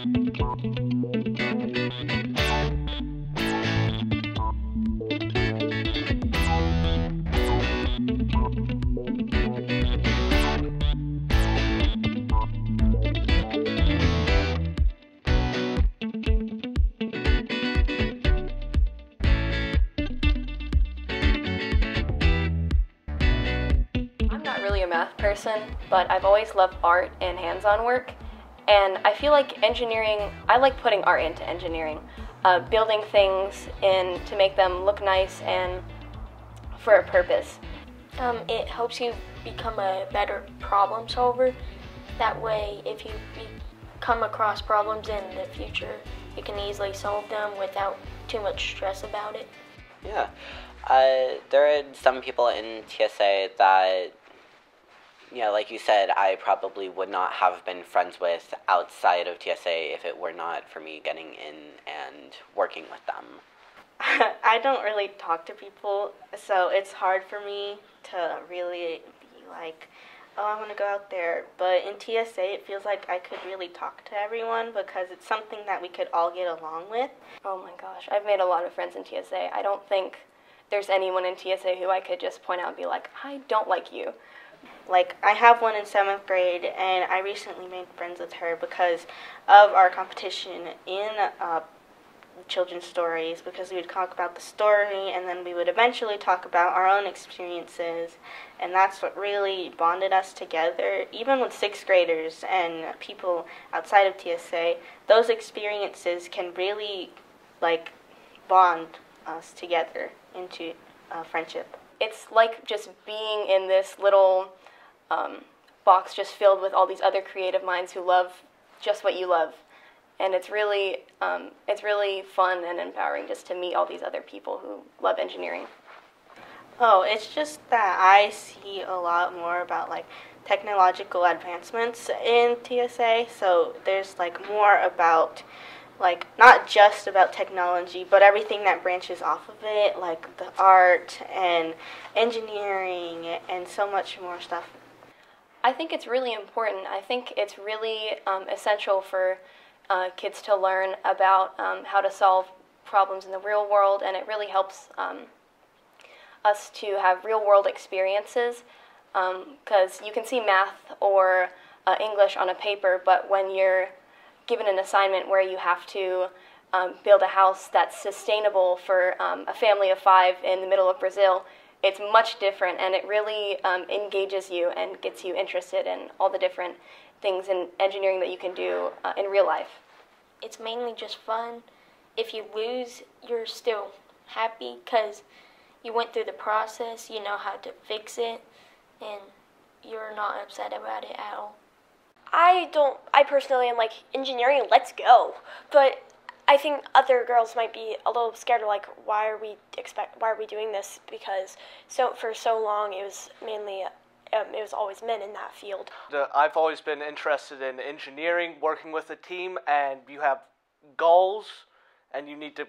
I'm not really a math person, but I've always loved art and hands-on work, and I feel like engineering, I like putting art into engineering, building things in to make them look nice and for a purpose. It helps you become a better problem solver. That way, if you come across problems in the future, you can easily solve them without too much stress about it. Yeah. There are some people in TSA that, like you said, I probably would not have been friends with outside of TSA if it were not for me getting in and working with them. I don't really talk to people, so it's hard for me to really be like, oh, I want to go out there. But in TSA, it feels like I could really talk to everyone because it's something that we could all get along with. Oh my gosh, I've made a lot of friends in TSA. I don't think there's anyone in TSA who I could just point out and be like, I don't like you. Like, I have one in 7th grade, and I recently made friends with her because of our competition in children's stories, because we would talk about the story, and then we would eventually talk about our own experiences, and that's what really bonded us together. Even with 6th graders and people outside of TSA, those experiences can really, bond us together into friendship. It's like just being in this little box just filled with all these other creative minds who love just what you love. And it's really fun and empowering just to meet all these other people who love engineering. Oh, it's just that I see a lot more about technological advancements in TSA. So there's more about not just about technology, but everything that branches off of it, like the art and engineering and so much more stuff. I think it's really important. I think it's really essential for kids to learn about how to solve problems in the real world, and it really helps us to have real-world experiences, because you can see math or English on a paper, but when you're given an assignment where you have to build a house that's sustainable for a family of 5 in the middle of Brazil, it's much different, and it really engages you and gets you interested in all the different things in engineering that you can do in real life. It's mainly just fun. If you lose, you're still happy because you went through the process, you know how to fix it, and you're not upset about it at all. I personally am like, engineering, let's go. But I think other girls might be a little scared of why are we doing this? Because for so long it was mainly it was always men in that field. I've always been interested in engineering, working with a team, and you have goals, and you need to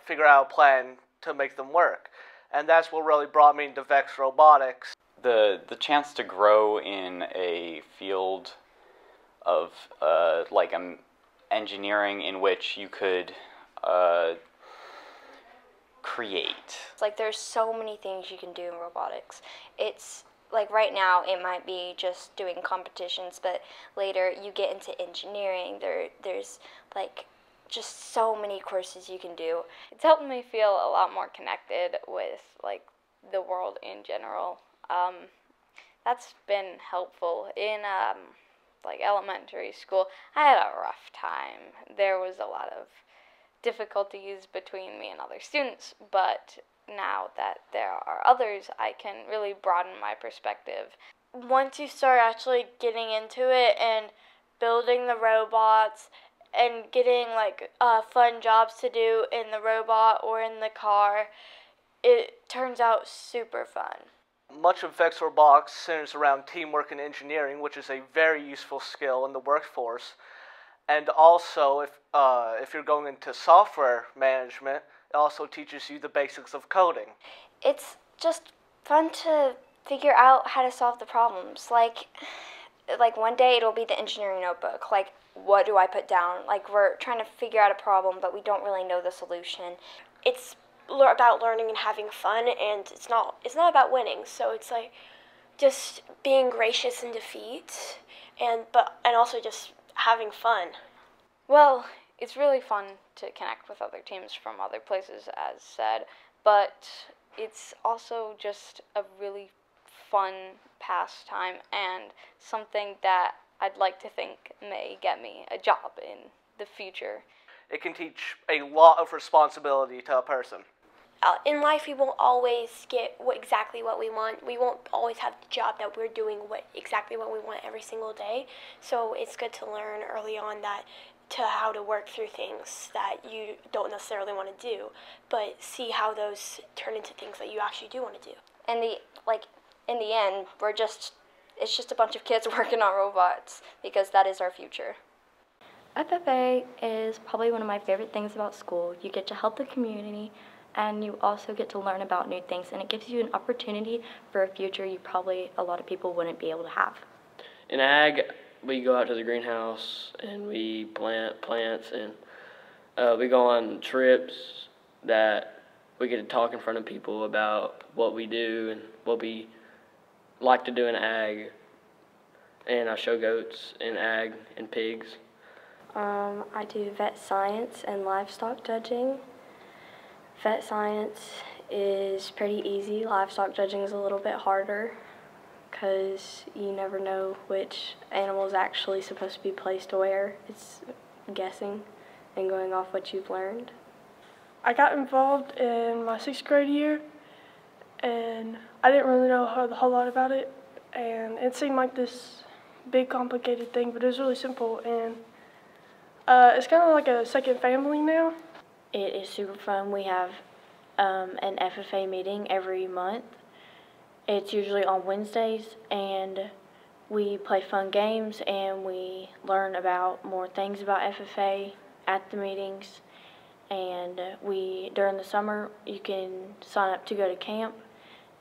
figure out a plan to make them work. And that's what really brought me into Vex Robotics. The chance to grow in a field of engineering in which you could create. There's so many things you can do in robotics. It's right now it might be just doing competitions, but later you get into engineering. There's just so many courses you can do. It's helped me feel a lot more connected with the world in general. That's been helpful. In elementary school, I had a rough time. There was a lot of difficulties between me and other students, but now that there are others, I can really broaden my perspective. Once you start actually getting into it and building the robots and getting fun jobs to do in the robot or in the car, it turns out super fun. Much of Vex Robotics centers around teamwork and engineering, which is a very useful skill in the workforce. And also, if you're going into software management, it also teaches you the basics of coding. It's just fun to figure out how to solve the problems. like one day it'll be the engineering notebook. Like, what do I put down? Like, we're trying to figure out a problem, but we don't really know the solution. It's about learning and having fun, and it's not about winning. So it's like just being gracious in defeat, and also just having fun. Well, it's really fun to connect with other teams from other places, as said, but it's also just a really fun pastime and something that I'd like to think may get me a job in the future. It can teach a lot of responsibility to a person. In life, we won't always get exactly what we want. We won't always have the job that we're doing exactly what we want every single day. So it's good to learn early on how to work through things that you don't necessarily want to do, but see how those turn into things that you actually do want to do. And in the end, it's just a bunch of kids working on robots, because that is our future. FFA is probably one of my favorite things about school. You get to help the community, and you also get to learn about new things, and it gives you an opportunity for a future a lot of people wouldn't be able to have. In ag, we go out to the greenhouse and we plant plants, and we go on trips that we get to talk in front of people about what we do and what we like to do in ag. And I show goats in ag and pigs. I do vet science and livestock judging. Vet science is pretty easy. Livestock judging is a little bit harder because you never know which animal is actually supposed to be placed where. It's guessing and going off what you've learned. I got involved in my 6th grade year, and I didn't really know a whole lot about it, and it seemed like this big complicated thing, but it was really simple, and it's kind of like a second family now. It is super fun. We have an FFA meeting every month. It's usually on Wednesdays, and we play fun games and we learn about more things about FFA at the meetings. And during the summer, you can sign up to go to camp,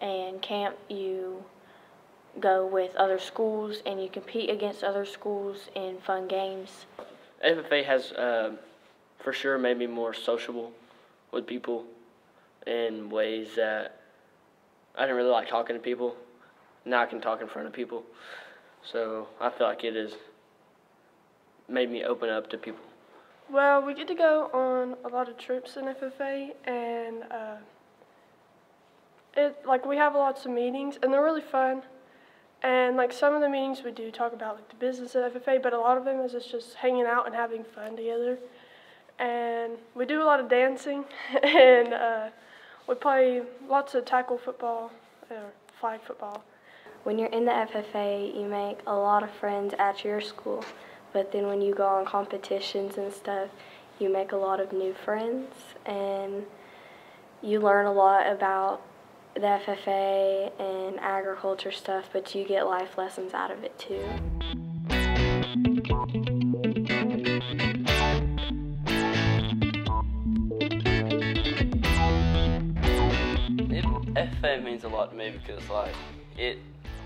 and camp you go with other schools and you compete against other schools in fun games. FFA has for sure made me more sociable with people in ways that I didn't really like talking to people. Now I can talk in front of people. So I feel like it has made me open up to people. Well, we get to go on a lot of trips in FFA, and we have lots of meetings, and they're really fun. And some of the meetings we do talk about the business of FFA, but a lot of them is just hanging out and having fun together. And we do a lot of dancing, and we play lots of tackle football or flag football. When you're in the FFA, you make a lot of friends at your school, but then when you go on competitions and stuff, you make a lot of new friends, and you learn a lot about the FFA and agriculture stuff, but you get life lessons out of it too. FFA means a lot to me because it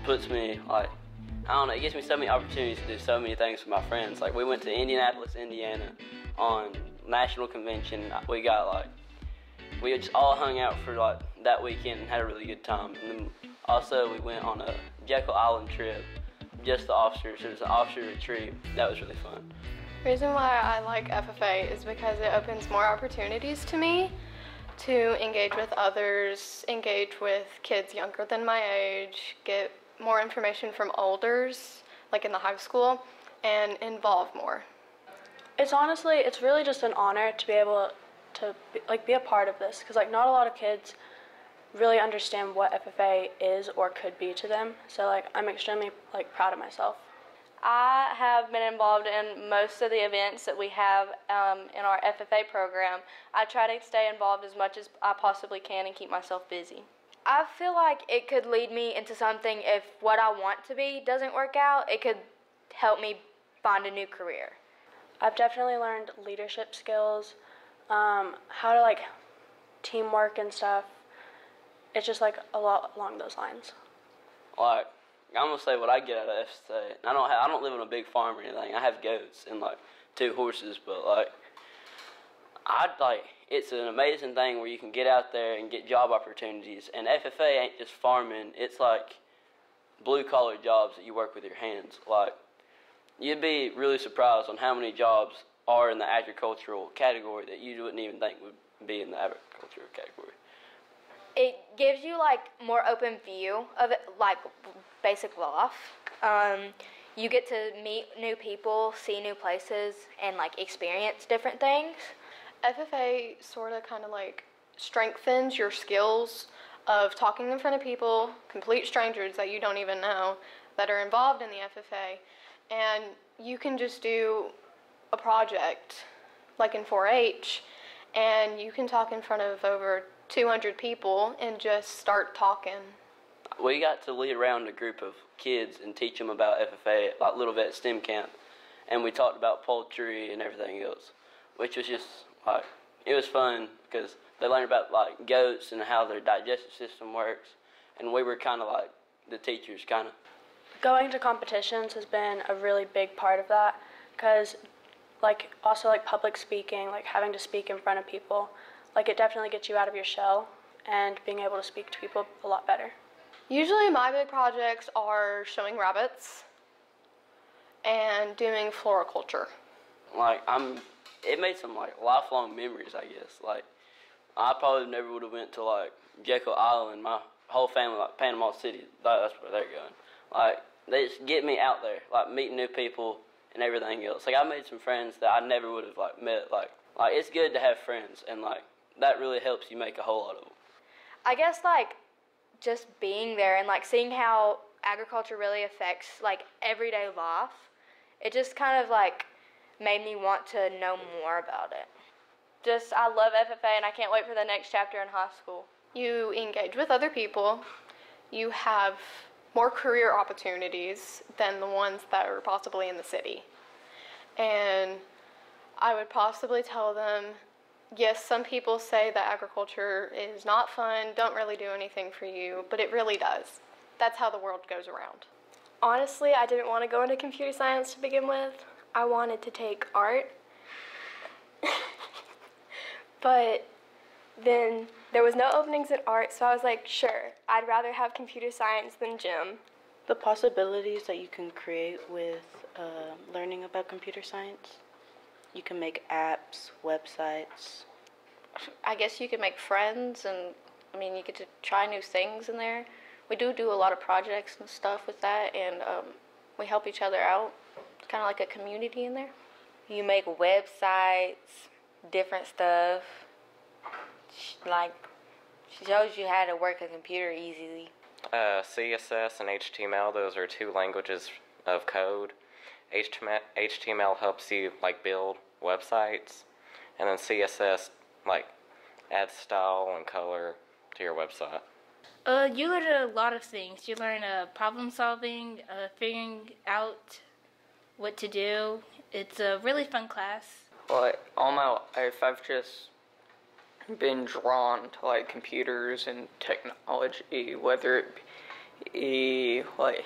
puts me I don't know, it gives me so many opportunities to do so many things with my friends. We went to Indianapolis, Indiana on national convention. We just all hung out for that weekend and had a really good time. And then also we went on a Jekyll Island trip, just the officers. It was an officer retreat. That was really fun. The reason why I like FFA is because it opens more opportunities to me to engage with others, engage with kids younger than my age, get more information from elders, in the high school, and involve more. It's really just an honor to be able to be a part of this, because not a lot of kids really understand what FFA is or could be to them. So I'm extremely proud of myself. I have been involved in most of the events that we have in our FFA program. I try to stay involved as much as I possibly can and keep myself busy. I feel like it could lead me into something if what I want to be doesn't work out. It could help me find a new career. I've definitely learned leadership skills, how to teamwork and stuff. It's just a lot along those lines. I'm gonna say what I get out of FSA. I don't live on a big farm or anything. I have goats and like 2 horses, but like it's an amazing thing where you can get out there and get job opportunities. And FFA ain't just farming; it's like blue collar jobs that you work with your hands. Like you'd be really surprised on how many jobs are in the agricultural category that you wouldn't even think would be in the agricultural category. It gives you like more open view of it, like basic life. You get to meet new people, see new places, and like experience different things. FFA sort of kind of like strengthens your skills of talking in front of people, complete strangers that you don't even know, that are involved in the FFA, and you can just do a project like in 4-H, and you can talk in front of over 200 people and just start talking. We got to lead around a group of kids and teach them about FFA, like Little Vet STEM Camp, and we talked about poultry and everything else, which was just like, it was fun because they learned about like goats and how their digestive system works, and we were kind of like the teachers, kind of. Going to competitions has been a really big part of that, because like also like public speaking, like having to speak in front of people, like it definitely gets you out of your shell and being able to speak to people a lot better. Usually my big projects are showing rabbits and doing floriculture. Like it made some like lifelong memories, I guess. Like I probably never would have went to like Jekyll Island. My whole family, like Panama City, that's where they're going. Like they just get me out there, like meeting new people and everything else. Like I made some friends that I never would have like met. Like it's good to have friends, and like that really helps you make a whole lot of them. I guess like just being there and like seeing how agriculture really affects like everyday life, it just kind of like made me want to know more about it. Just, I love FFA and I can't wait for the next chapter in high school. You engage with other people. You have more career opportunities than the ones that are possibly in the city. And I would possibly tell them, yes, some people say that agriculture is not fun, don't really do anything for you, but it really does. That's how the world goes around. Honestly, I didn't want to go into computer science to begin with. I wanted to take art. But then there was no openings in art, so I was like, sure, I'd rather have computer science than gym. The possibilities that you can create with learning about computer science. You can make apps, websites. I guess you can make friends, and I mean, you get to try new things in there. We do a lot of projects and stuff with that, and we help each other out. It's kind of like a community in there. You make websites, different stuff. Like, she shows you how to work a computer easily. CSS and HTML, those are 2 languages of code. HTML helps you like build websites, and then CSS like adds style and color to your website. You learn a lot of things. You learn problem solving, figuring out what to do. It's a really fun class. Well, all my life I've just been drawn to like computers and technology, whether it be like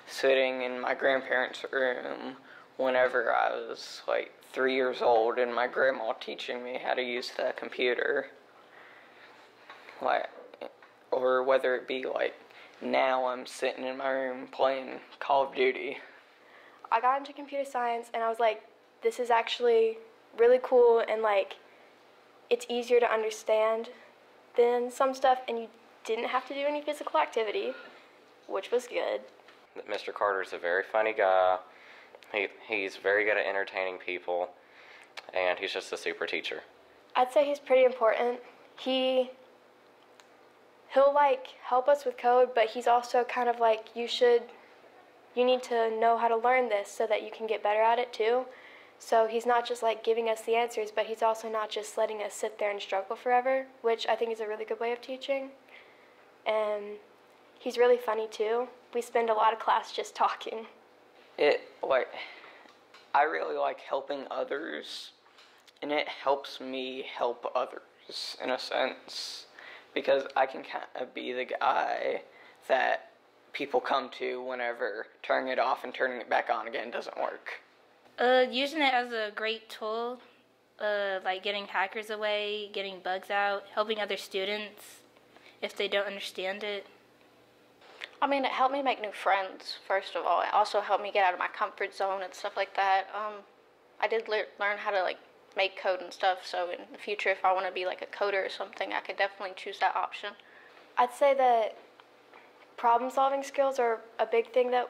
sitting in my grandparents' room whenever I was like 3 years old and my grandma teaching me how to use the computer, like, or whether it be like now I'm sitting in my room playing Call of Duty. I got into computer science and I was like, this is actually really cool, and like it's easier to understand than some stuff, and you didn't have to do any physical activity, which was good. Mr. Carter's a very funny guy. He's very good at entertaining people, and he's just a super teacher. I'd say he's pretty important. He'll like help us with code, but he's also kind of like, you need to know how to learn this so that you can get better at it too. So he's not just like giving us the answers, but he's also not just letting us sit there and struggle forever, which I think is a really good way of teaching. And he's really funny too. We spend a lot of class just talking. I really like helping others, and it helps me help others in a sense, because I can kind of be the guy that people come to whenever turning it off and turning it back on again doesn't work. Using it as a great tool, like getting hackers away, getting bugs out, helping other students if they don't understand it. I mean, it helped me make new friends, first of all. It also helped me get out of my comfort zone and stuff like that. I did learn how to, like, make code and stuff, so in the future, if I want to be, like, a coder or something, I could definitely choose that option. I'd say that problem-solving skills are a big thing that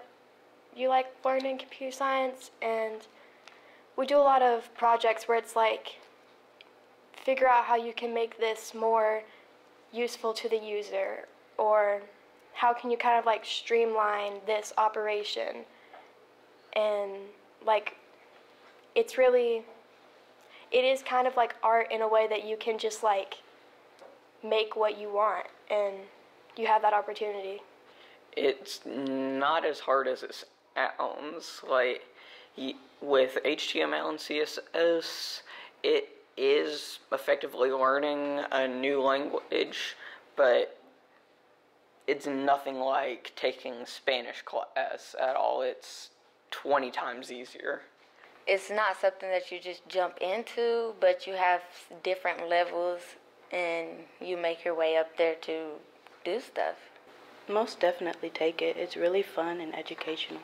you like learning in computer science, and we do a lot of projects where it's like, figure out how you can make this more useful to the user, or how can you kind of like streamline this operation. And like, it is kind of like art in a way that you can just like make what you want, and you have that opportunity. It's not as hard as it sounds. Like, with HTML and CSS, it is effectively learning a new language, but it's nothing like taking Spanish class at all. It's 20 times easier. It's not something that you just jump into, but you have different levels and you make your way up there to do stuff. Most definitely take it. It's really fun and educational.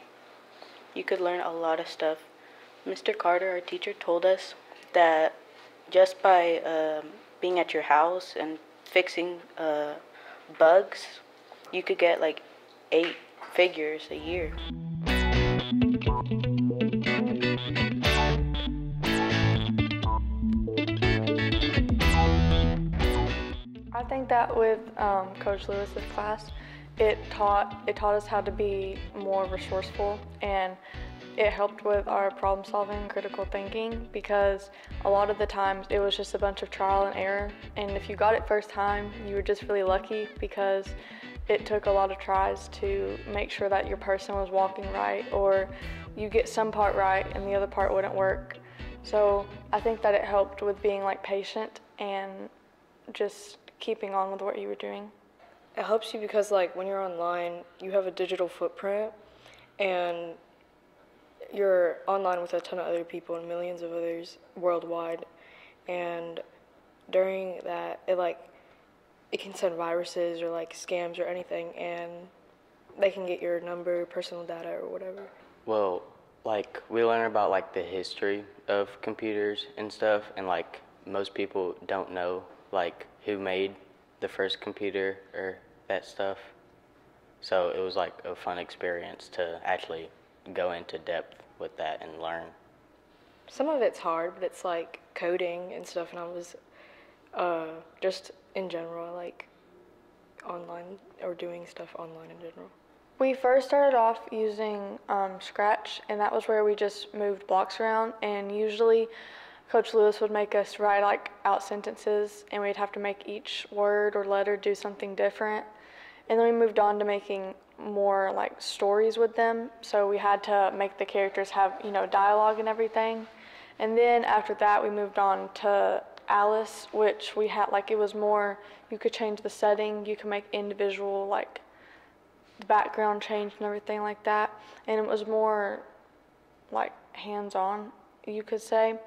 You could learn a lot of stuff. Mr. Carter, our teacher, told us that just by being at your house and fixing bugs, you could get like 8 figures a year. I think that with Coach Lewis's class, it taught us how to be more resourceful, and it helped with our problem solving and critical thinking, because a lot of the times it was just a bunch of trial and error, and if you got it first time, you were just really lucky because it took a lot of tries to make sure that your person was walking right, or you get some part right and the other part wouldn't work. So I think that it helped with being like patient and just keeping on with what you were doing. It helps you because like when you're online, you have a digital footprint and you're online with a ton of other people and millions of others worldwide, and during that it can send viruses or like scams or anything, and they can get your number, personal data, or whatever. Well, like we learn about like the history of computers and stuff, and like most people don't know like who made the first computer or that stuff. So it was like a fun experience to actually go into depth with that and learn. Some of it's hard, but it's like coding and stuff, and I was just in general, I like online or doing stuff online in general. We first started off using Scratch, and that was where we just moved blocks around, and usually Coach Lewis would make us write like out sentences, and we'd have to make each word or letter do something different. And then we moved on to making more like stories with them, so we had to make the characters have, dialogue and everything. And then after that we moved on to Alice, which we had like, it was more, you could change the setting, you could make individual like the background change and everything like that, and it was more like hands-on, you could say.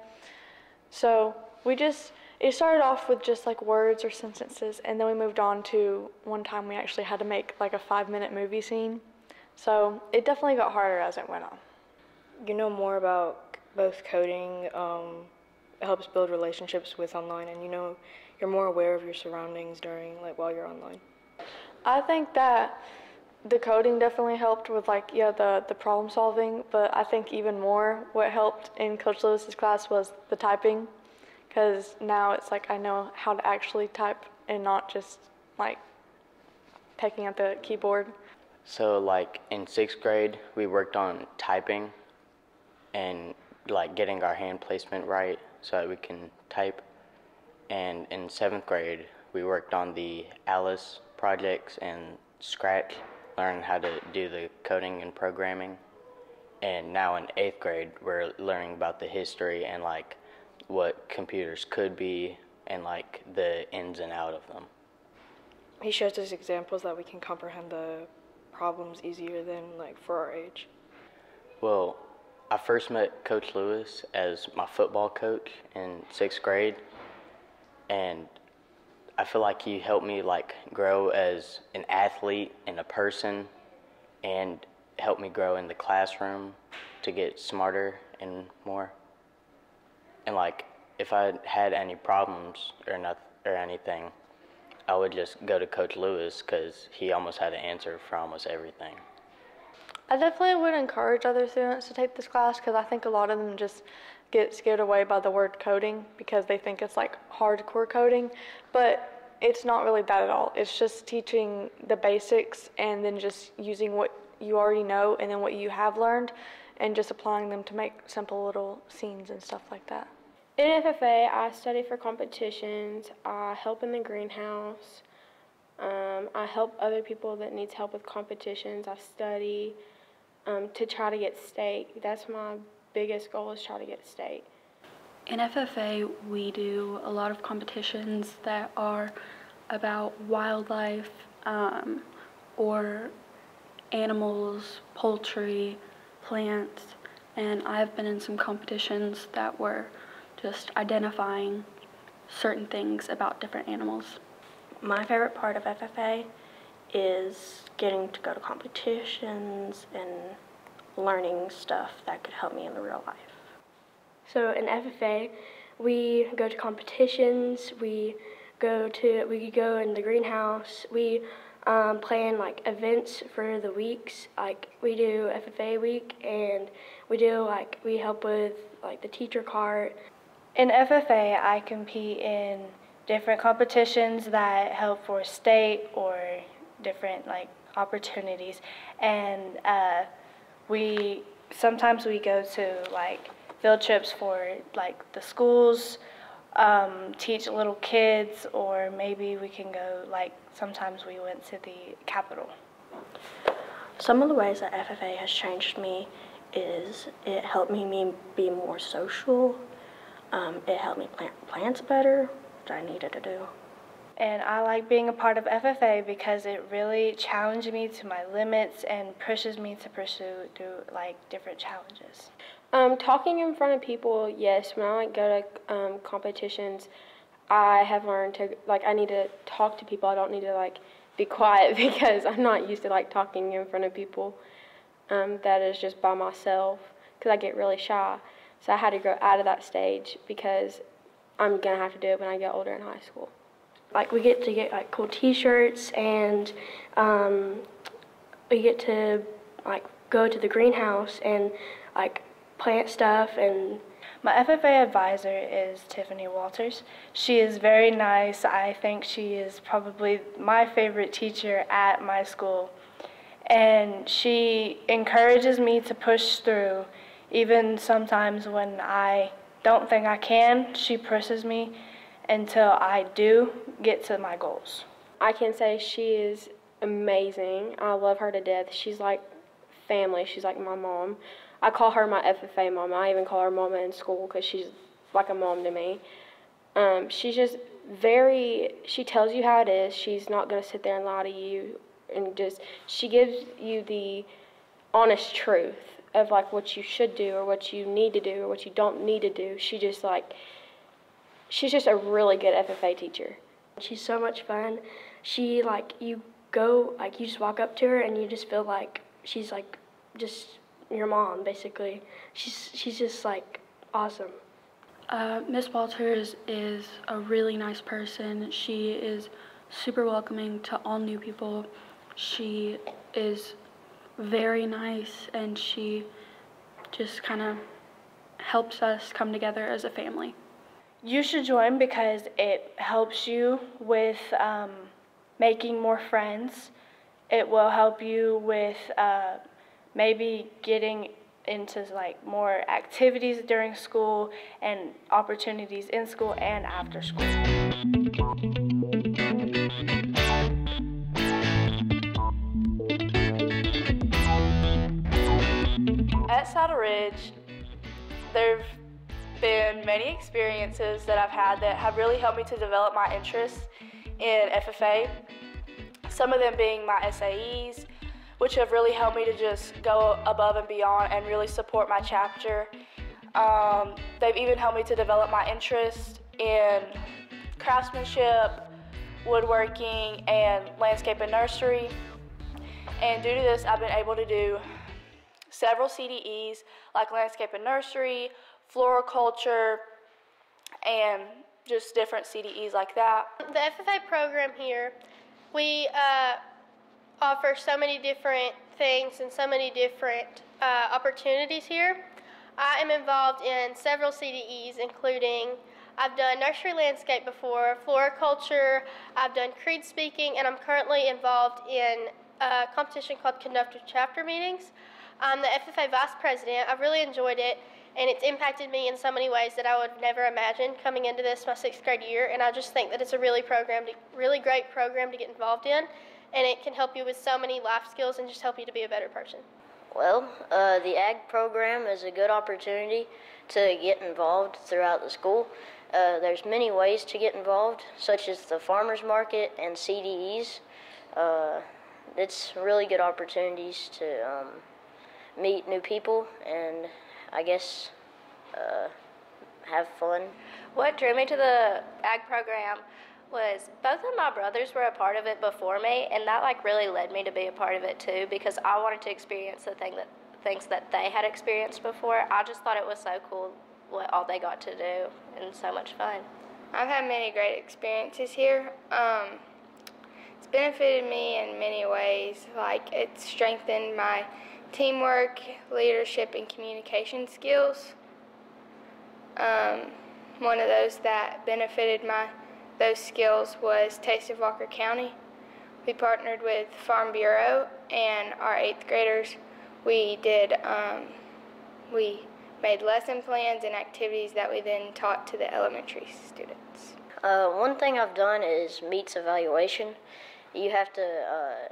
So it started off with just like words or sentences, and then we moved on to one time we actually had to make like a 5-minute movie scene. So it definitely got harder as it went on. You know more about both coding, it helps build relationships with online, and you're more aware of your surroundings while you're online. I think that the coding definitely helped with the problem solving, but I think even more what helped in Coach Lewis's class was the typing, because now it's like I know how to actually type and not just like pecking at the keyboard. So like in 6th grade, we worked on typing and like getting our hand placement right so that we can type. And in 7th grade, we worked on the Alice projects and Scratch, learning how to do the coding and programming. And now in 8th grade, we're learning about the history and like what computers could be and like the ins and out of them. He shows us examples that we can comprehend the problems easier than like for our age. Well, I first met Coach Lewis as my football coach in 6th grade, and I feel like he helped me like grow as an athlete and a person, and helped me grow in the classroom to get smarter and more. And like if I had any problems or anything, I would just go to Coach Lewis because he almost had an answer for almost everything. I definitely would encourage other students to take this class because I think a lot of them just get scared away by the word coding because they think it's like hardcore coding, but it's not really that at all. It's just teaching the basics and then just using what you already know and then what you have learned and just applying them to make simple little scenes and stuff like that. In FFA, I study for competitions, I help in the greenhouse, I help other people that needs help with competitions, I study to try to get state. That's my biggest goal, is try to get state. In FFA, we do a lot of competitions that are about wildlife or animals, poultry, plants, and I've been in some competitions that were just identifying certain things about different animals. My favorite part of FFA is getting to go to competitions and learning stuff that could help me in the real life. So in FFA, we go to competitions, we go in the greenhouse, we plan like events for the weeks. Like we do FFA week, and we help with like the teacher cart. In FFA, I compete in different competitions that help for state or different like opportunities, and sometimes we go to like field trips for like the schools, teach little kids, or maybe we can go like sometimes we went to the Capitol. Some of the ways that FFA has changed me is it helped me be more social. It helped me plant plants better, which I needed to do. And I like being a part of FFA because it really challenged me to my limits and pushes me to pursue through like different challenges. Talking in front of people, yes. When I go to competitions, I have learned to I need to talk to people. I don't need to be quiet because I'm not used to talking in front of people. That is just by myself because I get really shy. So I had to grow out of that stage because I'm gonna have to do it when I get older in high school. We get to get cool T-shirts, and we get to go to the greenhouse and plant stuff. And my FFA advisor is Tiffany Walters. She is very nice. I think she is probably my favorite teacher at my school, and she encourages me to push through. Even sometimes when I don't think I can, she pushes me until I do get to my goals. I can say she is amazing. I love her to death. She's like family. She's like my mom. I call her my FFA mom. I even call her mama in school because she's like a mom to me. She's just she tells you how it is. She's not going to sit there and lie to you. And she gives you the honest truth of what you should do or what you need to do or what you don't need to do. She's just a really good FFA teacher. She's so much fun. She you just walk up to her and you just feel like she's just your mom basically. She's just awesome. Miss Walters is a really nice person. She is super welcoming to all new people. She is very nice, and she just kind of helps us come together as a family. You should join because it helps you with making more friends. It will help you with maybe getting into more activities during school and opportunities in school and after school. At Saddle Ridge, there have been many experiences that I've had that have really helped me to develop my interest in FFA. Some of them being my SAEs, which have really helped me to just go above and beyond and really support my chapter. They've even helped me to develop my interest in craftsmanship, woodworking, and landscape and nursery. And due to this, I've been able to do several CTAEs like landscape and nursery, floriculture, and just different CTAEs like that. The FFA program here, we offer so many different things and so many different opportunities here. I am involved in several CTAEs, including I've done nursery landscape before, floriculture, I've done creed speaking, and I'm currently involved in a competition called Conductive Chapter Meetings. I'm the FFA Vice President. I've really enjoyed it, and it's impacted me in so many ways that I would have never imagined coming into this my 6th grade year, and I just think that it's a really great program to get involved in, and it can help you with so many life skills and just help you to be a better person. Well, the ag program is a good opportunity to get involved throughout the school. There's many ways to get involved, such as the farmers market and CTAEs. It's really good opportunities to meet new people and I guess have fun. What drew me to the ag program was both of my brothers were a part of it before me, and that like really led me to be a part of it too, because I wanted to experience things that they had experienced before. I just thought it was so cool what all they got to do and so much fun. I've had many great experiences here. It's benefited me in many ways, like it's strengthened my teamwork, leadership, and communication skills. One of those that benefited those skills was Taste of Walker County. We partnered with Farm Bureau, and our 8th graders, we made lesson plans and activities that we then taught to the elementary students. One thing I've done is meats evaluation. You have to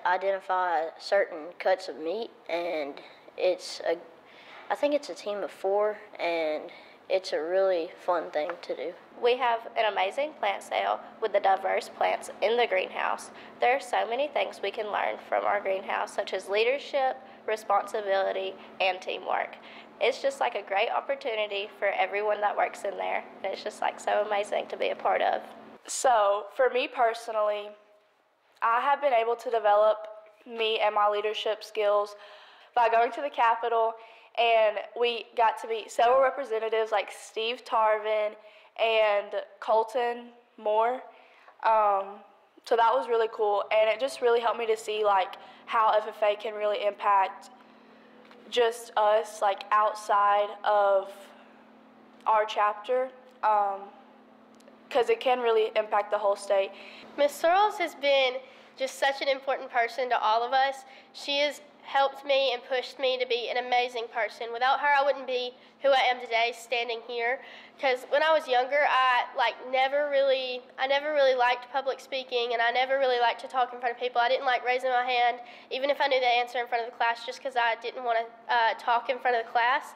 identify certain cuts of meat, and I think it's a team of 4, and it's a really fun thing to do. We have an amazing plant sale with the diverse plants in the greenhouse. There are so many things we can learn from our greenhouse, such as leadership, responsibility, and teamwork. It's just like a great opportunity for everyone that works in there, and it's just like so amazing to be a part of. So, for me personally, I have been able to develop me and my leadership skills by going to the Capitol, and we got to meet several representatives like Steve Tarvin and Colton Moore. So that was really cool, and it just really helped me to see like how FFA can really impact just us, like outside of our chapter, because it can really impact the whole state. Miss Searles has been just such an important person to all of us. She has helped me and pushed me to be an amazing person. Without her, I wouldn't be who I am today, standing here. Because when I was younger, I never really liked public speaking, and I never really liked to talk in front of people. I didn't like raising my hand, even if I knew the answer in front of the class, just because I didn't want to talk in front of the class.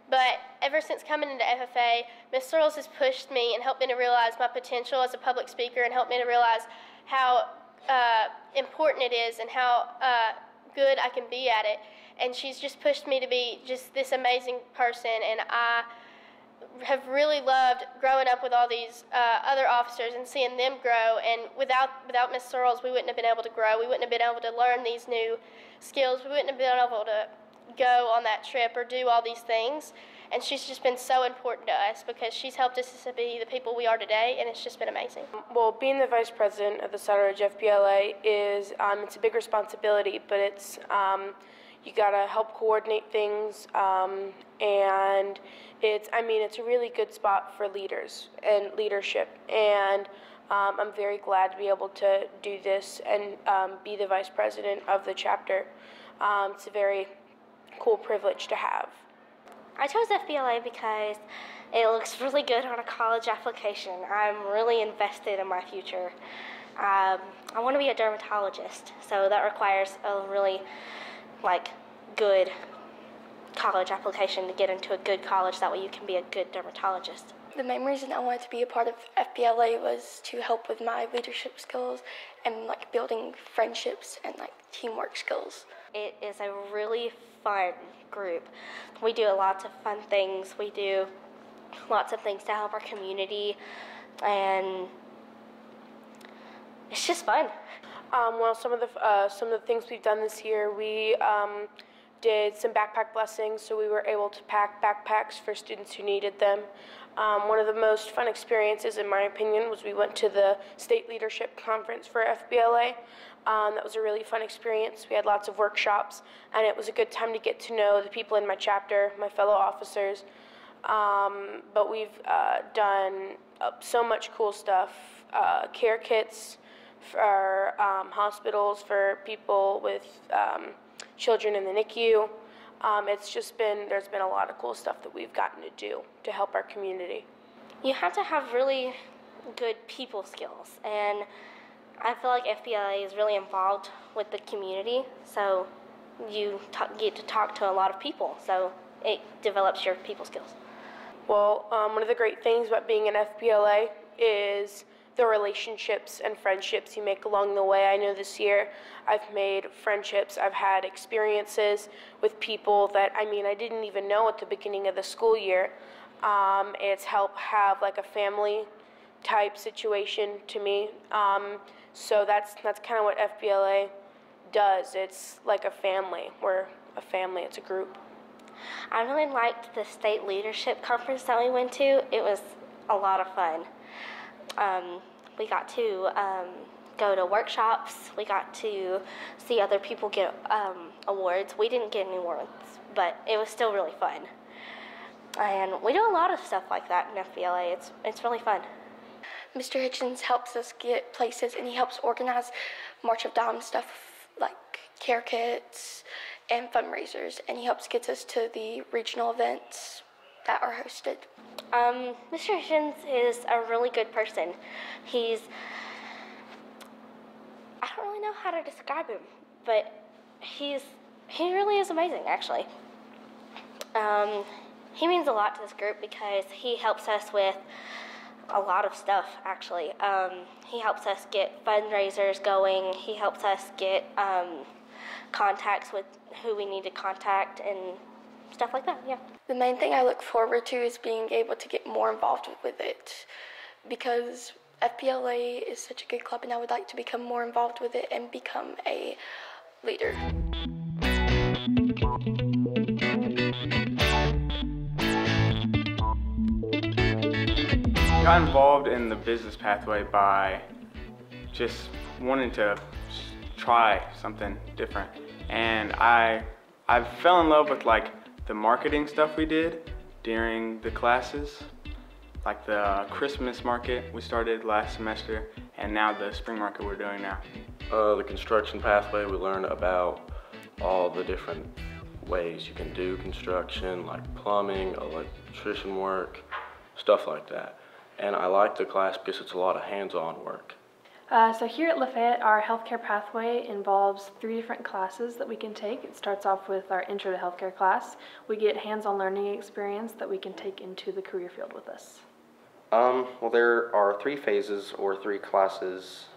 But ever since coming into FFA, Miss Searles has pushed me and helped me to realize my potential as a public speaker, and helped me to realize how important it is and how good I can be at it. And she's just pushed me to be just this amazing person, and I have really loved growing up with all these other officers and seeing them grow. And without Miss Searles, we wouldn't have been able to grow. We wouldn't have been able to learn these new skills. We wouldn't have been able to go on that trip or do all these things. And she's just been so important to us because she's helped us to be the people we are today, and it's just been amazing. Well, being the vice president of the Saddle Ridge FBLA is it's a big responsibility, but it's you gotta help coordinate things, and it's a really good spot for leaders and leadership, and I'm very glad to be able to do this and be the vice president of the chapter. It's a very cool privilege to have. I chose FBLA because it looks really good on a college application. I'm really invested in my future. I want to be a dermatologist, so that requires a really good college application to get into a good college. That way you can be a good dermatologist. The main reason I wanted to be a part of FBLA was to help with my leadership skills and like building friendships and like teamwork skills. It is a really fun group. We do lots of fun things. We do lots of things to help our community, and it's just fun. Well, some of the things we've done this year, we did some backpack blessings, so we were able to pack backpacks for students who needed them. One of the most fun experiences, in my opinion, was we went to the State Leadership Conference for FBLA. That was a really fun experience. We had lots of workshops, and it was a good time to get to know the people in my chapter, my fellow officers. But we've done so much cool stuff, care kits for hospitals for people with children in the NICU. There's been a lot of cool stuff that we've gotten to do to help our community. You have to have really good people skills, and I feel like FBLA is really involved with the community, so you get to talk to a lot of people, so it develops your people skills. Well, one of the great things about being an FBLA is the relationships and friendships you make along the way. I know this year I've made friendships, I've had experiences with people that, I didn't even know at the beginning of the school year. It's helped have like a family type situation to me. So that's kind of what FBLA does. It's like a family. We're a family, it's a group. I really liked the state leadership conference that we went to. It was a lot of fun. We got to go to workshops. We got to see other people get awards. We didn't get any awards, but it was still really fun. And we do a lot of stuff like that in FBLA. It's really fun. Mr. Hitchens helps us get places, and he helps organize March of Dimes stuff like care kits and fundraisers, and he helps get us to the regional events that are hosted. Mr. Hitchens is a really good person. I don't really know how to describe him, but he really is amazing, actually. He means a lot to this group because he helps us with a lot of stuff, actually. He helps us get fundraisers going. He helps us get contacts with who we need to contact and stuff like that, yeah. The main thing I look forward to is being able to get more involved with it, because FBLA is such a good club, and I would like to become more involved with it and become a leader. Got involved in the business pathway by just wanting to try something different, and I fell in love with like the marketing stuff we did during the classes, like the Christmas market we started last semester, and now the spring market we're doing now. The construction pathway, we learned about all the different ways you can do construction, like plumbing, electrician work, stuff like that. And I like the class because it's a lot of hands-on work. So here at Lafayette, our healthcare pathway involves 3 different classes that we can take. It starts off with our Intro to Healthcare class. We get hands-on learning experience that we can take into the career field with us. Well, there are 3 phases or 3 classes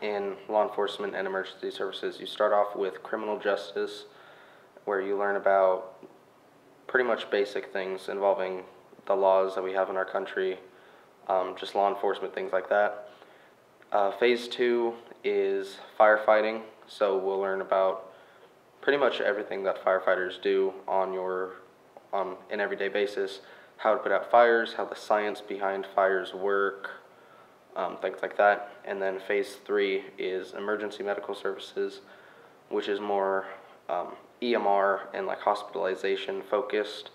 in law enforcement and emergency services. You start off with criminal justice, where you learn about pretty much basic things involving the laws that we have in our country, just law enforcement, things like that. Phase 2 is firefighting, so we'll learn about pretty much everything that firefighters do on an everyday basis, how to put out fires, how the science behind fires work, things like that. And then phase 3 is emergency medical services, which is more EMR and like hospitalization focused.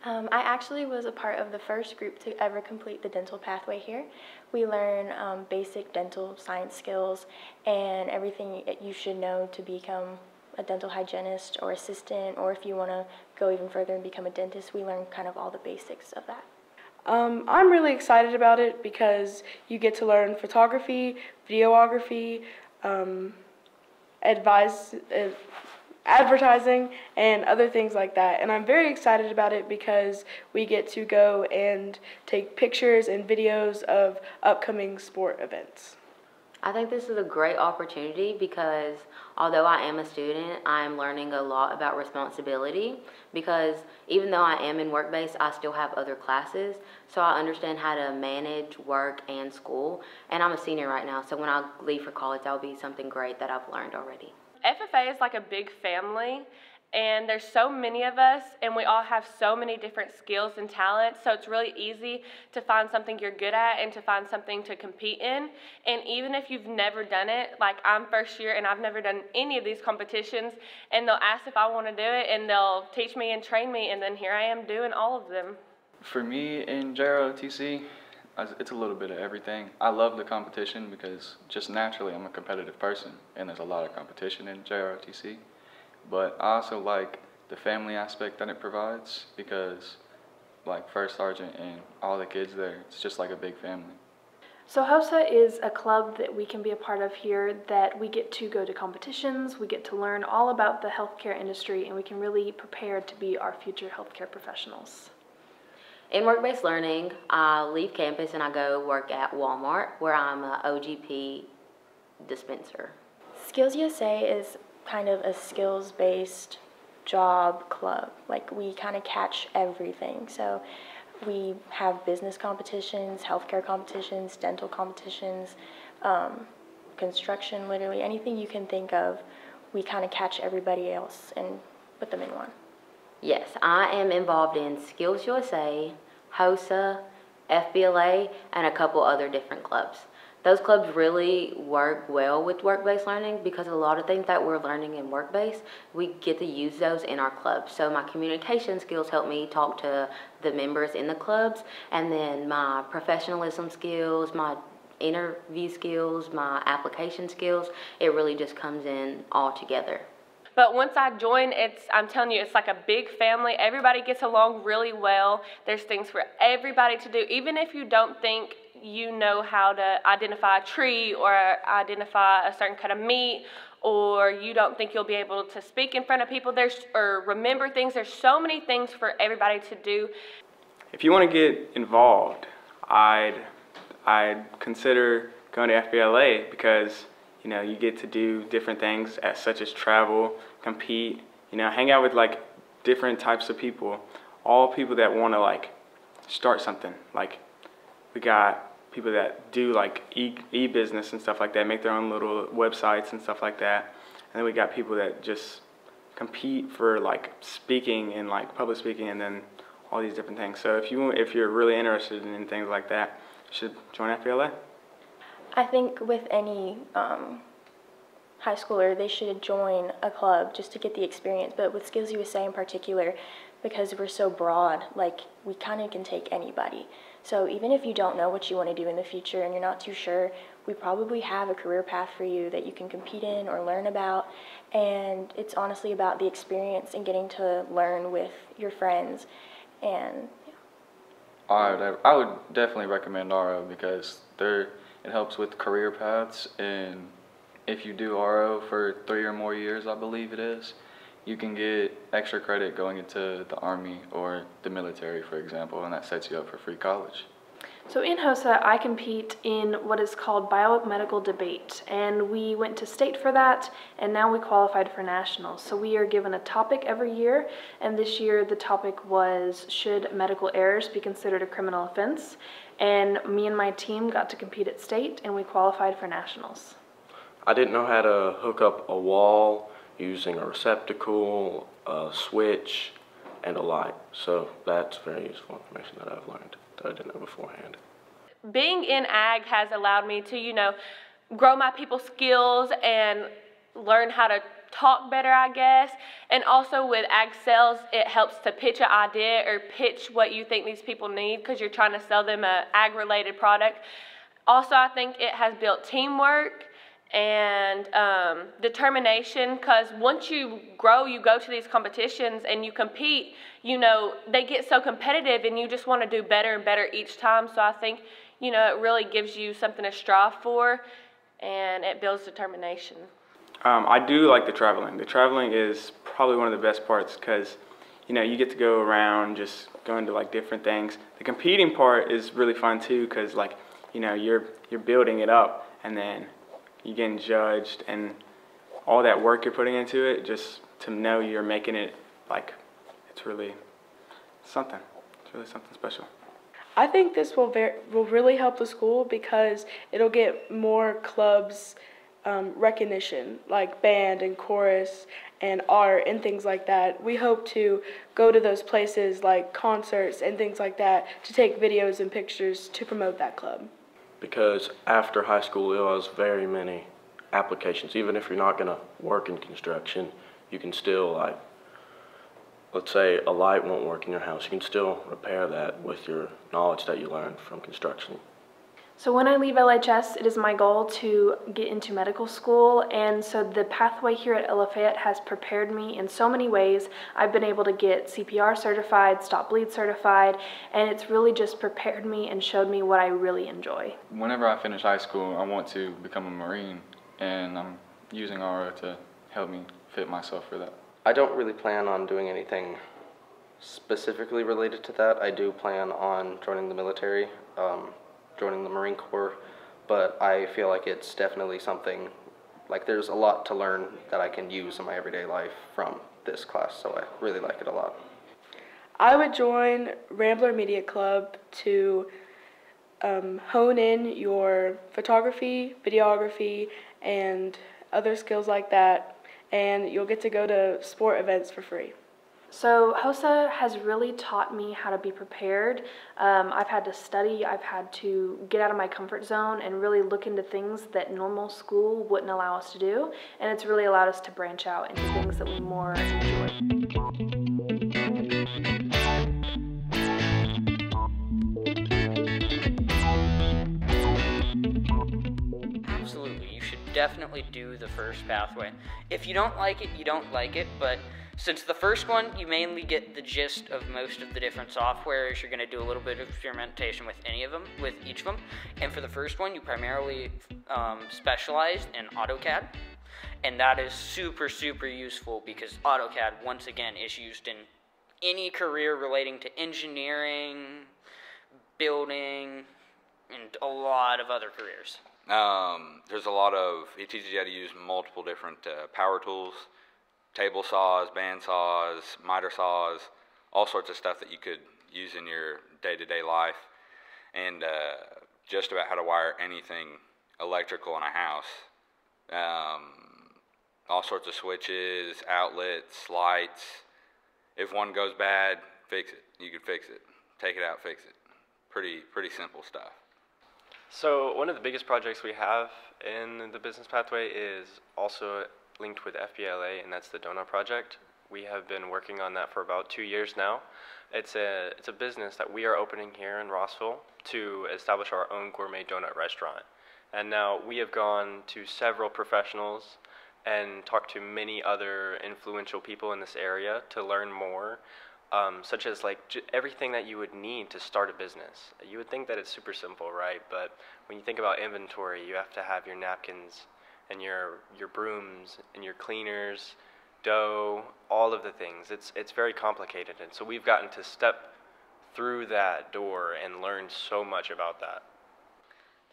I actually was a part of the first group to ever complete the dental pathway here. We learn basic dental science skills and everything you should know to become a dental hygienist or assistant, or if you want to go even further and become a dentist, we learn kind of all the basics of that. I'm really excited about it because you get to learn photography, videography, advertising and other things like that. And I'm very excited about it because we get to go and take pictures and videos of upcoming sport events. I think this is a great opportunity because although I am a student, I am learning a lot about responsibility because even though I am in work-based, I still have other classes. So I understand how to manage work and school. And I'm a senior right now, so when I leave for college, that'll be something great that I've learned already. FFA is like a big family, and there's so many of us, and we all have so many different skills and talents, so it's really easy to find something you're good at and to find something to compete in. And even if you've never done it, like I'm first year and I've never done any of these competitions, and they'll ask if I want to do it, and they'll teach me and train me, and then here I am doing all of them. For me in JROTC, it's a little bit of everything. I love the competition because just naturally I'm a competitive person, and there's a lot of competition in JROTC. But I also like the family aspect that it provides because like First Sergeant and all the kids there, it's just like a big family. So HOSA is a club that we can be a part of here, that we get to go to competitions, we get to learn all about the healthcare industry, and we can really prepare to be our future healthcare professionals. In work-based learning, I leave campus and I go work at Walmart where I'm an OGP dispenser. Skills USA is kind of a skills-based job club. Like we kind of catch everything. So we have business competitions, healthcare competitions, dental competitions, construction, literally anything you can think of. We kind of catch everybody else and put them in one. Yes, I am involved in Skills USA, HOSA, FBLA, and a couple other different clubs. Those clubs really work well with work-based learning because a lot of things that we're learning in work-based, we get to use those in our clubs. So my communication skills help me talk to the members in the clubs, and then my professionalism skills, my interview skills, my application skills, it really just comes in all together. But once I join, I'm telling you, it's like a big family. Everybody gets along really well. There's things for everybody to do. Even if you don't think you know how to identify a tree or identify a certain kind of meat, or you don't think you'll be able to speak in front of people or remember things, there's so many things for everybody to do. If you want to get involved, I'd consider going to FBLA because you know, you get to do different things such as travel, compete, you know, hang out with like different types of people, all people that want to like start something. Like we got people that do like e-business and stuff like that, make their own little websites and stuff like that. And then we got people that just compete for like speaking and like public speaking and then all these different things. So if you're really interested in things like that, you should join FBLA. I think with any high schooler, they should join a club just to get the experience. But with Skills USA in particular, because we're so broad, like we kind of can take anybody. So even if you don't know what you want to do in the future and you're not too sure, we probably have a career path for you that you can compete in or learn about. And it's honestly about the experience and getting to learn with your friends. And yeah. I would definitely recommend RO because it helps with career paths, and if you do RO for 3 or more years, I believe it is, you can get extra credit going into the Army or the military, for example, and that sets you up for free college. So in HOSA, I compete in what is called biomedical debate, and we went to state for that, and now we qualified for nationals. So we are given a topic every year, and this year the topic was, should medical errors be considered a criminal offense? And me and my team got to compete at state, and we qualified for nationals. I didn't know how to hook up a wall using a receptacle, a switch, and a light. So that's very useful information that I've learned that I didn't know beforehand. Being in ag has allowed me to, you know, grow my people skills and learn how to talk better, I guess. And also with ag sales, it helps to pitch an idea or pitch what you think these people need because you're trying to sell them an ag-related product. Also, I think it has built teamwork and determination, because once you grow, you go to these competitions and you compete, you know, they get so competitive and you just want to do better and better each time. So I think, you know, it really gives you something to strive for and it builds determination. I do like the traveling. The traveling is probably one of the best parts because, you get to go around just going to like different things. The competing part is really fun too because you're building it up and then you're getting judged and all that work you're putting into it just to know you're making it like it's really something. It's really something special. I think this will really help the school because it'll get more clubs recognition, like band and chorus and art and things like that. We hope to go to those places like concerts and things like that to take videos and pictures to promote that club. Because after high school, there was very many applications. Even if you're not going to work in construction, you can still, like, let's say a light won't work in your house, you can still repair that with your knowledge that you learned from construction. So when I leave LHS, it is my goal to get into medical school, and so the pathway here at Lafayette has prepared me in so many ways. I've been able to get CPR certified, stop bleed certified, and it's really just prepared me and showed me what I really enjoy. Whenever I finish high school, I want to become a Marine, and I'm using RO to help me fit myself for that. I don't really plan on doing anything specifically related to that. I do plan on joining the military, joining the Marine Corps, but I feel like it's definitely something, like there's a lot to learn that I can use in my everyday life from this class, so I really like it a lot. I would join Rambler Media Club to hone in your photography, videography, and other skills like that, and you'll get to go to sport events for free. So HOSA has really taught me how to be prepared. I've had to study, I've had to get out of my comfort zone and really look into things that normal school wouldn't allow us to do, and it's really allowed us to branch out into things that we more enjoy. Absolutely, you should definitely do the first pathway. If you don't like it, you don't like it, but since the first one, you mainly get the gist of most of the different softwares. You're going to do a little bit of experimentation with each of them. And for the first one, you primarily specialize in AutoCAD. And that is super, super useful because AutoCAD, once again, is used in any career relating to engineering, building, and a lot of other careers. There's a lot of, it teaches you how to use multiple different power tools. Table saws, band saws, miter saws, all sorts of stuff that you could use in your day-to-day life, and just about how to wire anything electrical in a house. All sorts of switches, outlets, lights. If one goes bad, fix it. You can fix it. Take it out, fix it. Pretty simple stuff. So one of the biggest projects we have in the business pathway is also linked with FBLA, and that's the donut project. We have been working on that for about 2 years now. It's a business that we are opening here in Rossville to establish our own gourmet donut restaurant. And now we have gone to several professionals and talked to many other influential people in this area to learn more, such as like everything that you would need to start a business. You would think that it's super simple, right? But when you think about inventory, you have to have your napkins and your brooms and your cleaners, dough, all of the things. It's very complicated, and so we've gotten to step through that door and learn so much about that.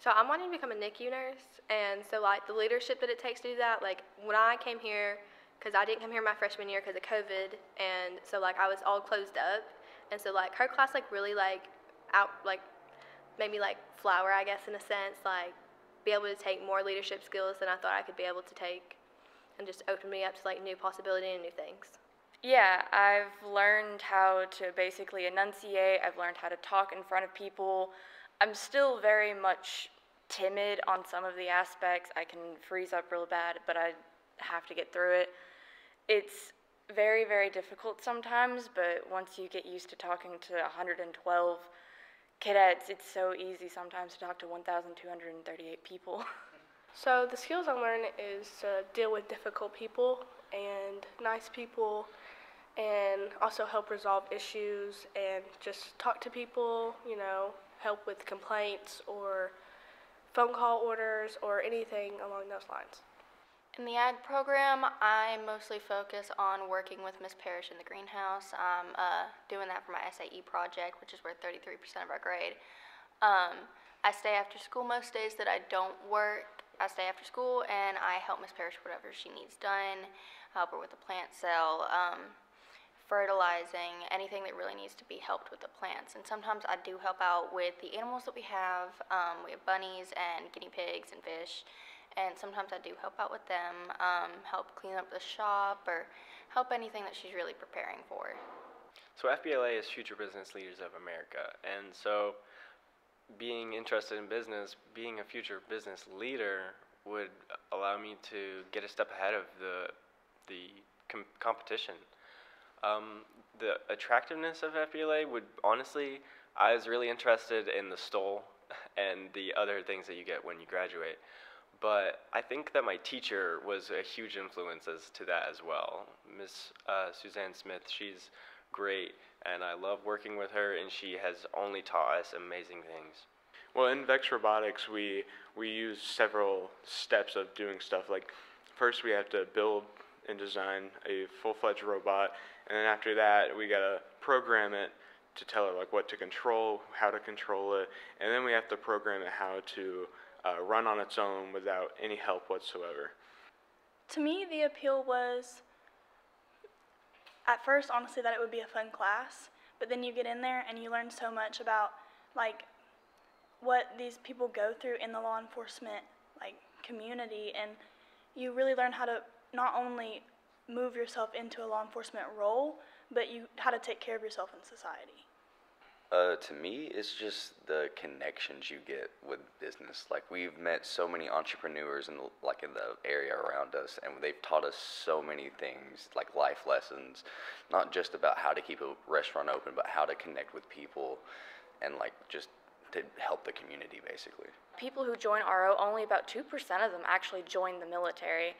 So I'm wanting to become a NICU nurse, and so like the leadership that it takes to do that, like when I came here, because I didn't come here my freshman year because of COVID, and so like I was all closed up, and so like her class like really like made me like flower, I guess, in a sense, like be able to take more leadership skills than I thought I could be able to take, and just opened me up to like new possibility and new things. Yeah, I've learned how to basically enunciate. I've learned how to talk in front of people. I'm still very much timid on some of the aspects. I can freeze up real bad, but I have to get through it. It's very, very difficult sometimes, but once you get used to talking to 112 cadets, it's so easy sometimes to talk to 1,238 people. So the skills I learned is to deal with difficult people and nice people, and also help resolve issues and just talk to people, help with complaints or phone call orders or anything along those lines. In the ag program, I mostly focus on working with Miss Parrish in the greenhouse. I'm doing that for my CTAE project, which is worth 33% of our grade. I stay after school most days that I don't work. I stay after school and I help Miss Parrish whatever she needs done, help her with the plant cell, fertilizing, anything that really needs to be helped with the plants. And sometimes I do help out with the animals that we have. We have bunnies and guinea pigs and fish. And sometimes I do help out with them, help clean up the shop, or help anything that she's really preparing for. So FBLA is Future Business Leaders of America, and so being interested in business, being a future business leader would allow me to get a step ahead of the competition. The attractiveness of FBLA would, honestly, I was really interested in the stole and the other things that you get when you graduate. But I think that my teacher was a huge influence to that as well. Miss Suzanne Smith, she's great, and I love working with her, and she has only taught us amazing things. Well, in Vex Robotics, we use several steps of doing stuff. Like, first we have to build and design a full-fledged robot, and then after that, we gotta program it to tell it like what to control, how to control it, and then we have to program it how to run on its own without any help whatsoever. To me, the appeal was, at first, honestly, that it would be a fun class, but then you get in there and you learn so much about, like, what these people go through in the law enforcement, like, community, and you really learn how to not only move yourself into a law enforcement role, but how to take care of yourself in society. To me, it's just the connections you get with business. Like, we've met so many entrepreneurs in the area around us, and they've taught us so many things, like life lessons, not just about how to keep a restaurant open, but how to connect with people and like just to help the community, basically. People who join RO, only about 2% of them actually join the military.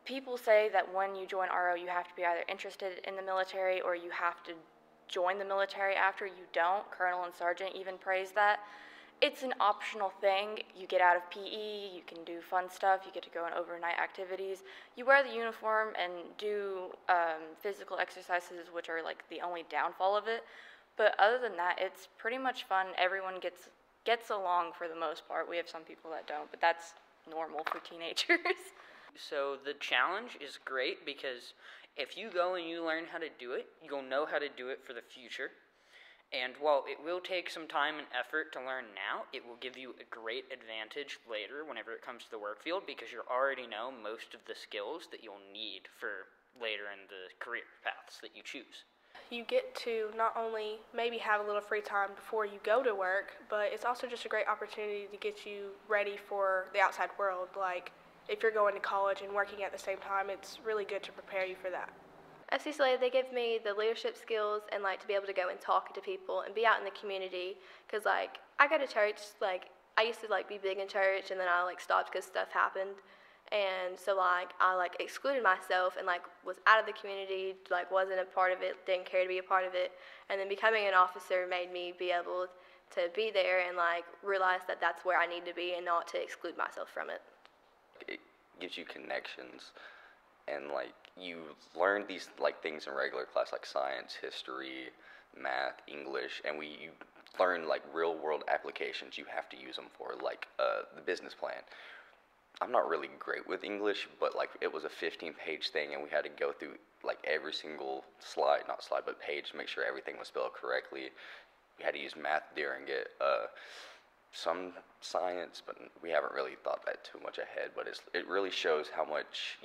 People say that when you join RO, you have to be either interested in the military or you have to join the military after. You don't. Colonel and Sergeant even praise that. It's an optional thing. You get out of PE, you can do fun stuff, you get to go on overnight activities. You wear the uniform and do physical exercises, which are like the only downfall of it. But other than that, it's pretty much fun. Everyone gets along for the most part. We have some people that don't, but that's normal for teenagers. So the challenge is great because if you go and you learn how to do it, you'll know how to do it for the future. And while it will take some time and effort to learn now, it will give you a great advantage later whenever it comes to the work field because you already know most of the skills that you'll need for later in the career paths that you choose. You get to not only maybe have a little free time before you go to work, but it's also just a great opportunity to get you ready for the outside world. Like, if you're going to college and working at the same time, it's really good to prepare you for that. At CTAE, they give me the leadership skills and like to be able to go and talk to people and be out in the community. Cause like I go to church, like I used to like be big in church and then I like stopped because stuff happened. And so like I like excluded myself and like was out of the community, like wasn't a part of it, didn't care to be a part of it. And then becoming an officer made me be able to be there and like realize that that's where I need to be and not to exclude myself from it. It gives you connections, and like you learn these like things in regular class, like science, history, math, English, and you learn like real world applications you have to use them for, like the business plan. I'm not really great with English, but like it was a 15-page thing, and we had to go through like every single page to make sure everything was spelled correctly. We had to use math during it. Some science, but we haven't really thought that too much ahead. But it really shows how much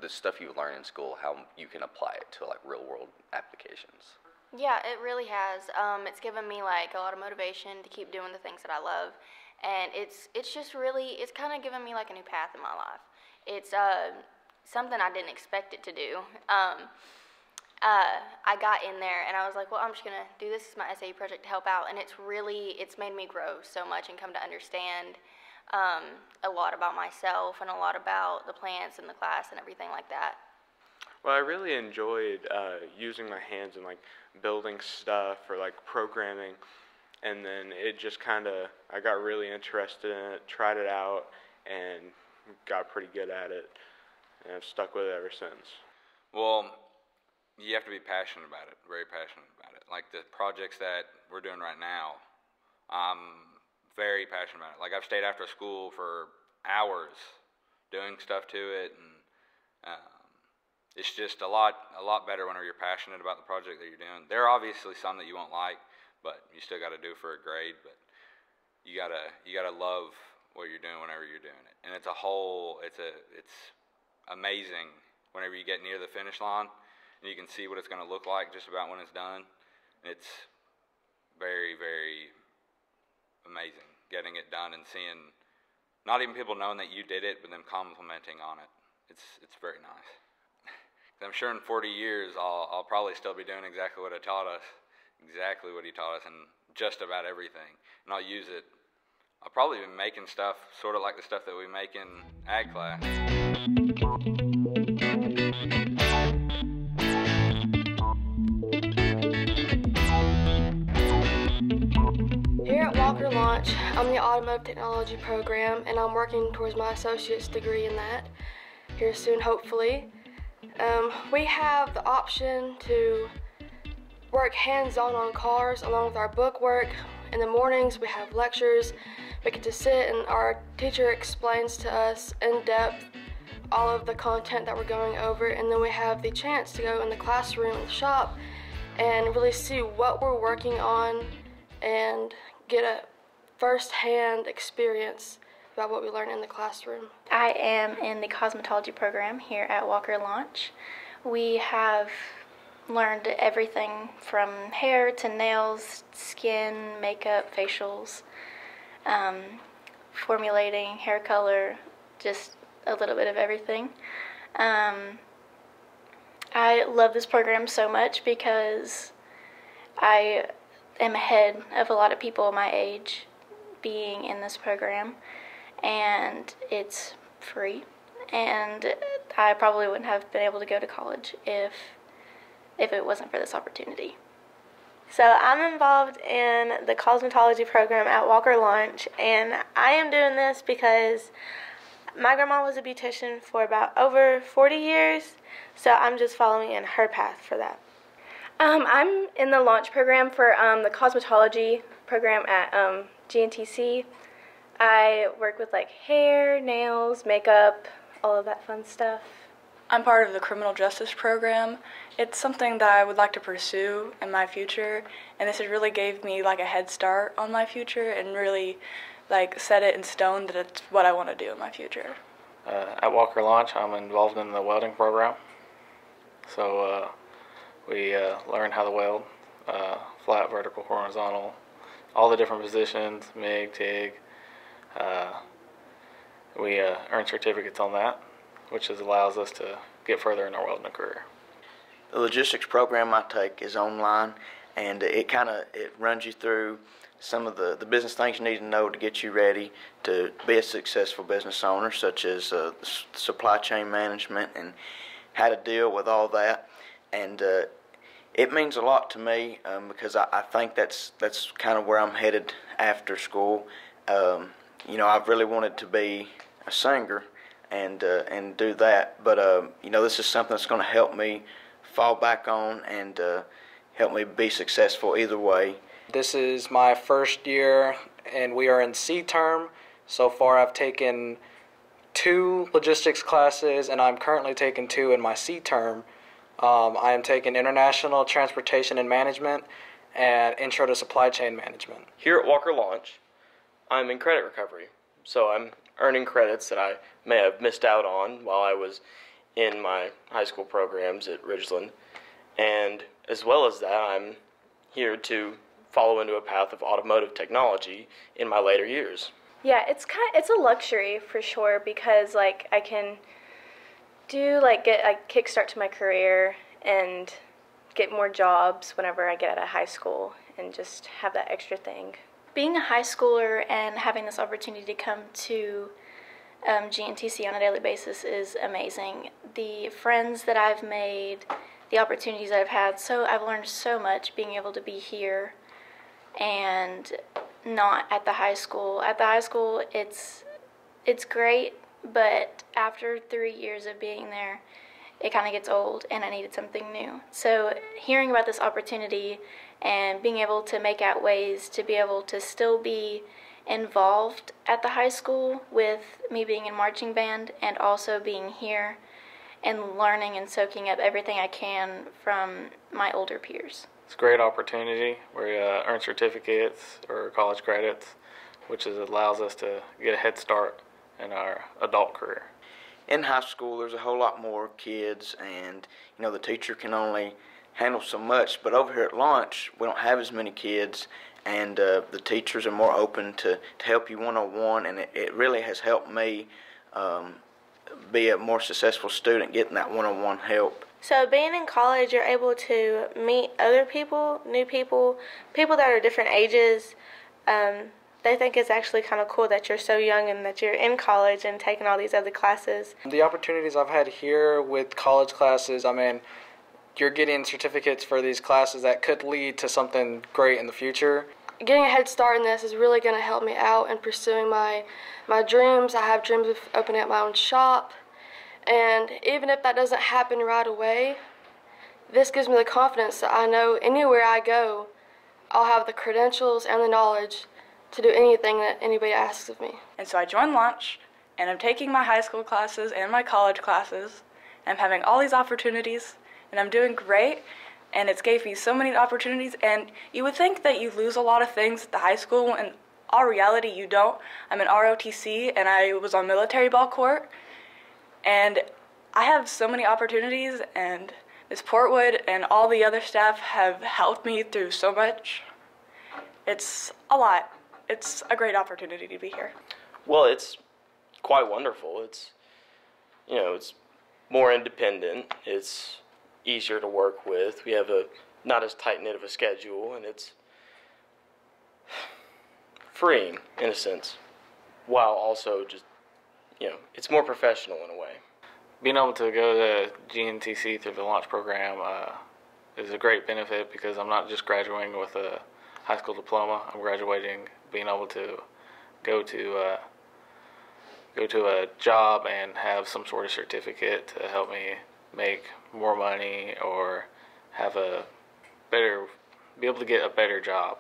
the stuff you learn in school, how you can apply it to like real world applications. Yeah, it really has. It's given me like a lot of motivation to keep doing the things that I love, and it's kind of given me like a new path in my life. It's something I didn't expect it to do. I got in there and I was like, well, I'm just gonna do this as my CTAE project to help out, and it's made me grow so much and come to understand a lot about myself and a lot about the plants and the class and everything like that. Well, I really enjoyed using my hands and like building stuff or like programming, and then it just I got really interested in it, tried it out, and got pretty good at it, and I've stuck with it ever since. Well, you have to be passionate about it, very passionate about it. Like the projects that we're doing right now, I'm very passionate about it. Like I've stayed after school for hours doing stuff to it, and it's just a lot better whenever you're passionate about the project that you're doing. There are obviously some that you won't like, but you still got to do for a grade. But you gotta love what you're doing whenever you're doing it, and it's amazing whenever you get near the finish line and you can see what it's going to look like just about when it's done. It's very, very amazing getting it done and seeing not even people knowing that you did it, but them complimenting on it. It's very nice. I'm sure in 40 years I'll probably still be doing exactly what he taught us, and just about everything. And I'll use it. I'll probably be making stuff sort of like the stuff that we make in ag class. Here at Walker Launch, I'm the Automotive Technology program, and I'm working towards my associate's degree in that here soon, hopefully. We have the option to work hands-on on cars along with our book work. In the mornings, we have lectures. We get to sit and our teacher explains to us in depth all of the content that we're going over, and then we have the chance to go in the classroom and shop and really see what we're working on and get a first-hand experience about what we learn in the classroom. I am in the cosmetology program here at Walker Launch. We have learned everything from hair to nails, skin, makeup, facials, formulating, hair color, just a little bit of everything. I love this program so much because I am ahead of a lot of people my age being in this program, and it's free, and I probably wouldn't have been able to go to college if it wasn't for this opportunity. So I'm involved in the cosmetology program at Walker Launch, and I am doing this because my grandma was a beautician for about over 40 years, so I'm just following in her path for that. I'm in the launch program for the cosmetology program at GNTC. I work with like hair, nails, makeup, all of that fun stuff. I'm part of the criminal justice program. It's something that I would like to pursue in my future, and this has really gave me like a head start on my future and really like set it in stone that it's what I want to do in my future. At Walker Launch, I'm involved in the welding program. So we learn how to weld, flat, vertical, horizontal, all the different positions, MIG, TIG. We earn certificates on that, which allows us to get further in our welding career. The logistics program I take is online, and it runs you through some of the business things you need to know to get you ready to be a successful business owner, such as supply chain management and how to deal with all that. And it means a lot to me because I think that's kind of where I'm headed after school. I've really wanted to be a singer and do that, but this is something that's going to help me fall back on and help me be successful either way. This is my first year, and we are in C term. So far, I've taken 2 logistics classes, and I'm currently taking 2 in my C term. I am taking International Transportation and Management and Intro to Supply Chain Management. Here at Walker Launch, I'm in credit recovery. So I'm earning credits that I may have missed out on while I was in my high school programs at Ridgeland. And as well as that, I'm here to follow into a path of automotive technology in my later years. Yeah, it's a luxury for sure because like I can get a kickstart to my career and get more jobs whenever I get out of high school and just have that extra thing. Being a high schooler and having this opportunity to come to GNTC on a daily basis is amazing. The friends that I've made, the opportunities I've had, so I've learned so much being able to be here and not at the high school. At the high school, it's great, but after 3 years of being there, it kind of gets old and I needed something new. So hearing about this opportunity and being able to make out ways to be able to still be involved at the high school with me being in marching band and also being here and learning and soaking up everything I can from my older peers. It's a great opportunity where you earn certificates or college credits, which allows us to get a head start in our adult career. In high school, there's a whole lot more kids, and the teacher can only handle so much. But over here at launch, we don't have as many kids, and the teachers are more open to help you one-on-one, and it really has helped me be a more successful student, getting that one-on-one help. So being in college, you're able to meet other people, new people, people that are different ages. They think it's actually kind of cool that you're so young and that you're in college and taking all these other classes. The opportunities I've had here with college classes, I mean, you're getting certificates for these classes that could lead to something great in the future. Getting a head start in this is really going to help me out in pursuing my dreams. I have dreams of opening up my own shop, and even if that doesn't happen right away, this gives me the confidence that I know anywhere I go, I'll have the credentials and the knowledge to do anything that anybody asks of me. And so I joined Launch, and I'm taking my high school classes and my college classes. I'm having all these opportunities, and I'm doing great, and it's gave me so many opportunities. And you would think that you lose a lot of things at the high school, and all reality you don't. I'm in ROTC, and I was on military ball court, and I have so many opportunities, and Ms. Portwood and all the other staff have helped me through so much. It's a lot. It's a great opportunity to be here. Well, it's quite wonderful. It's more independent. It's easier to work with. We have not as tight-knit of a schedule, and it's freeing in a sense, while also just, it's more professional in a way. Being able to go to GNTC through the launch program is a great benefit because I'm not just graduating with a high school diploma. I'm graduating being able to go to a job and have some sort of certificate to help me make more money or be able to get a better job.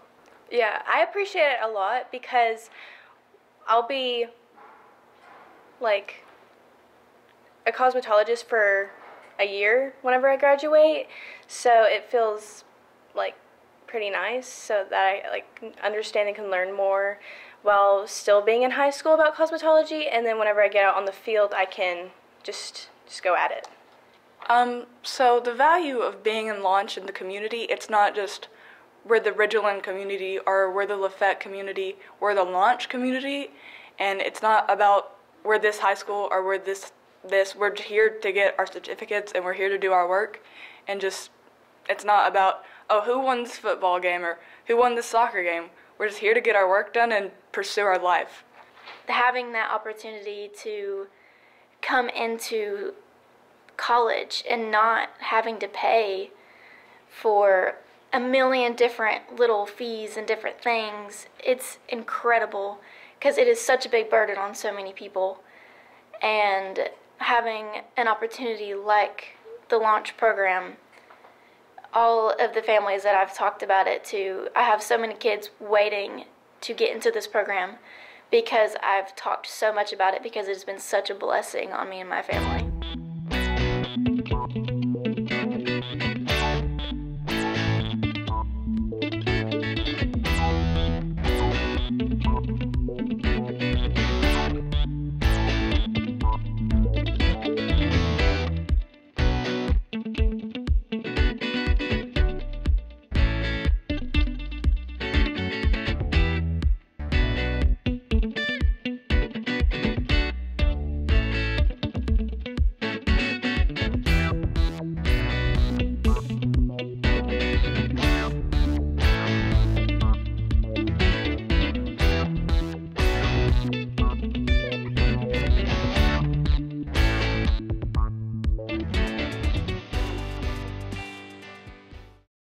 Yeah, I appreciate it a lot because I'll be like a cosmetologist for a year whenever I graduate, so it feels like pretty nice so that I understand and can learn more while still being in high school about cosmetology, and then whenever I get out on the field I can just go at it. So the value of being in Launch in the community, it's not just we're the Ridgeland community or we're the Lafayette community, we're the Launch community, and it's not about we're this high school or we're this. We're here to get our certificates and we're here to do our work, and just it's not about who won this football game or who won this soccer game. We're just here to get our work done and pursue our life. Having that opportunity to come into college and not having to pay for a million different little fees and different things, it's incredible because it is such a big burden on so many people. And having an opportunity like the Launch program, all of the families that I've talked about it to, I have so many kids waiting to get into this program because I've talked so much about it because it's been such a blessing on me and my family.